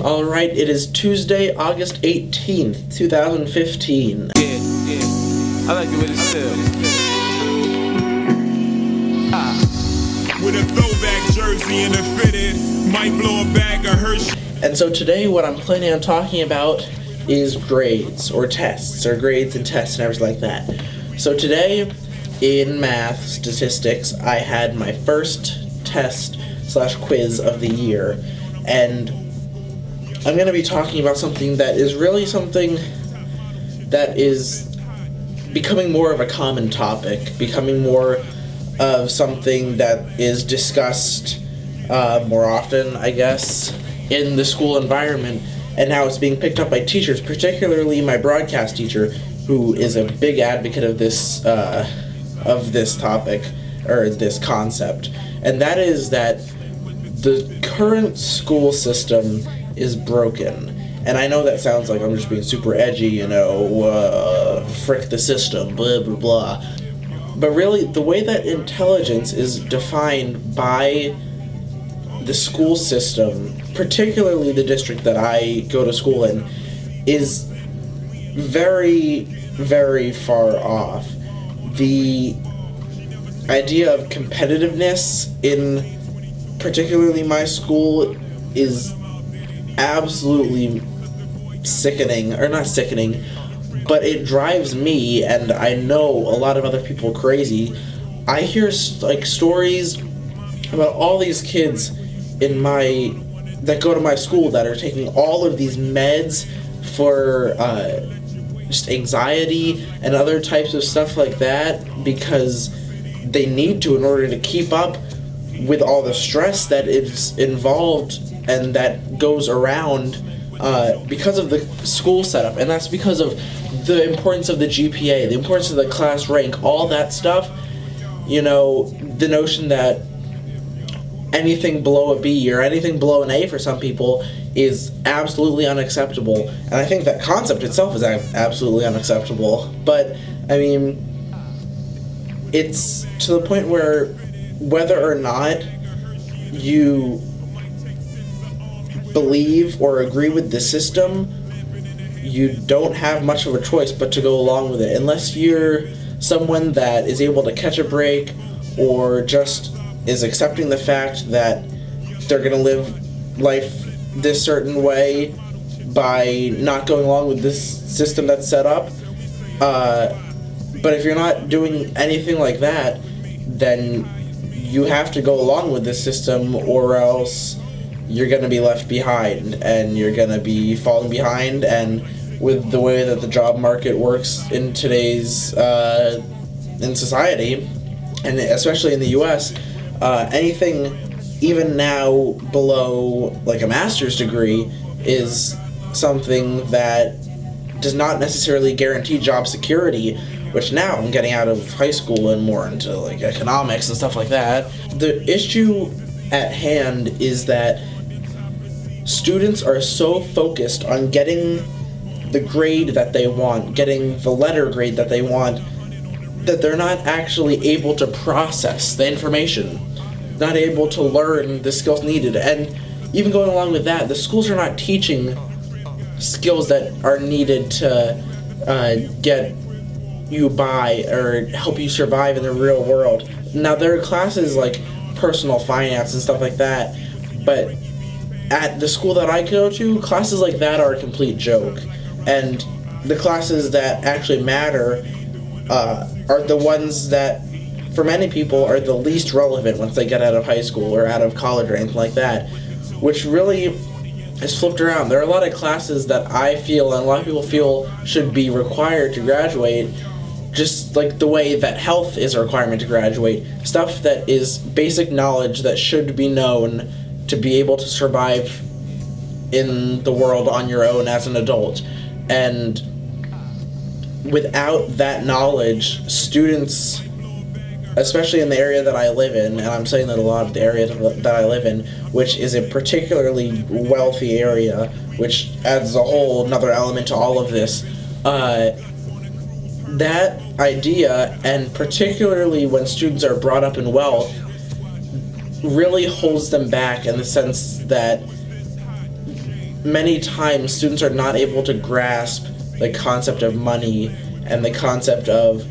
Alright, it is Tuesday, August 18th, 2015. Yeah. I like the way this feels. With a throwback jersey and a fitted, might blow a bag of Hershey. And so today what I'm planning on talking about is grades, or tests, or grades and tests and everything like that. So today, in math statistics, I had my first test / quiz of the year, and I'm going to be talking about something that is really something that is becoming more of a common topic, becoming more of something that is discussed more often, I guess, in the school environment, and now it's being picked up by teachers, particularly my broadcast teacher, who is a big advocate of this topic, or this concept, and that is that the current school system is broken. And I know that sounds like I'm just being super edgy, you know, frick the system, blah blah blah. But really, the way that intelligence is defined by the school system, particularly the district that I go to school in, is very, very far off. The idea of competitiveness in particularly my school is absolutely sickening, or not sickening, but it drives me, and I know a lot of other people, crazy. I hear like stories about all these kids that go to my school that are taking all of these meds for just anxiety and other types of stuff like that because they need to in order to keep up with all the stress that is involved and that goes around because of the school setup, and that's because of the importance of the GPA, the importance of the class rank, all that stuff. You know, the notion that anything below a B or anything below an A for some people is absolutely unacceptable, and I think that concept itself is absolutely unacceptable. But I mean, it's to the point where whether or not you believe or agree with the system, you don't have much of a choice but to go along with it, unless you're someone that is able to catch a break or just is accepting the fact that they're going to live life this certain way by not going along with this system that's set up. But if you're not doing anything like that, then you have to go along with this system, or else you're going to be left behind, and you're going to be falling behind. And with the way that the job market works in today's in society, and especially in the US, anything even now below like a master's degree is something that does not necessarily guarantee job security, which now I'm getting out of high school and more into like economics and stuff like that. The issue at hand is that students are so focused on getting the grade that they want, getting the letter grade that they want, that they're not actually able to process the information, not able to learn the skills needed. And even going along with that, the schools are not teaching skills that are needed to get you by or help you survive in the real world. Now, there are classes like personal finance and stuff like that, but at the school that I go to, classes like that are a complete joke. And the classes that actually matter are the ones that, for many people, are the least relevant once they get out of high school or out of college or anything like that, which really is flipped around. There are a lot of classes that I feel, and a lot of people feel, should be required to graduate, just like the way that health is a requirement to graduate. Stuff that is basic knowledge that should be known to be able to survive in the world on your own as an adult. And without that knowledge, students, especially in the area that I live in, and I'm saying that a lot of the area that I live in, which is a particularly wealthy area, which adds a whole another element to all of this, that idea, and particularly when students are brought up in wealth, really holds them back in the sense that many times students are not able to grasp the concept of money and the concept of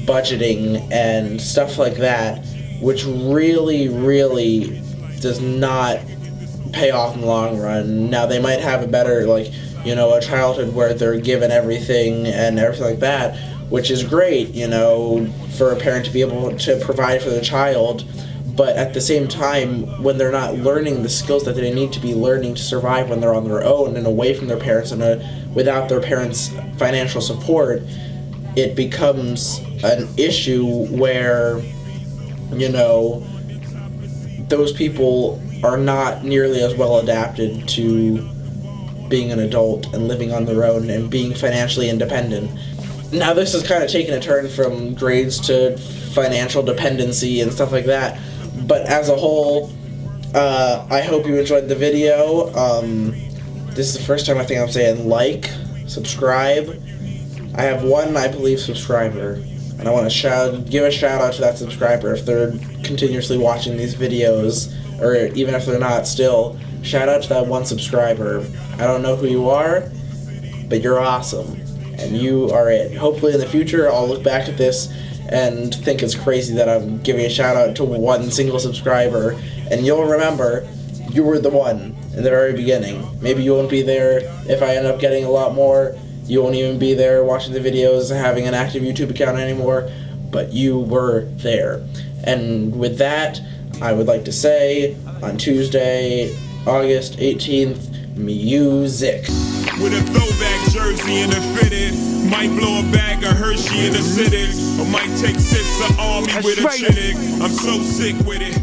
budgeting and stuff like that, which really, really does not pay off in the long run. Now, they might have a better, like, you know, a childhood where they're given everything and everything like that, which is great, you know, for a parent to be able to provide for their child. But at the same time, when they're not learning the skills that they need to be learning to survive when they're on their own and away from their parents and without their parents' financial support, it becomes an issue where, you know, those people are not nearly as well adapted to being an adult and living on their own and being financially independent. Now, this is kind of taking a turn from grades to financial dependency and stuff like that, but as a whole, I hope you enjoyed the video. This is the first time I think I'm saying like, subscribe. I have one, I believe, subscriber, and I want to give a shout out to that subscriber if they're continuously watching these videos, or even if they're not still. Shout out to that one subscriber. I don't know who you are, but you're awesome, and you are it. Hopefully in the future I'll look back at this and think it's crazy that I'm giving a shout out to one single subscriber, and you'll remember you were the one in the very beginning. Maybe you won't be there if I end up getting a lot more. You won't even be there watching the videos and having an active YouTube account anymore, but you were there. And with that, I would like to say, on Tuesday, August 18th, music. With a throwback jersey and a fitted, might blow a bag of Hershey in the city, or might take sips of Army with a chick. I'm so sick with it.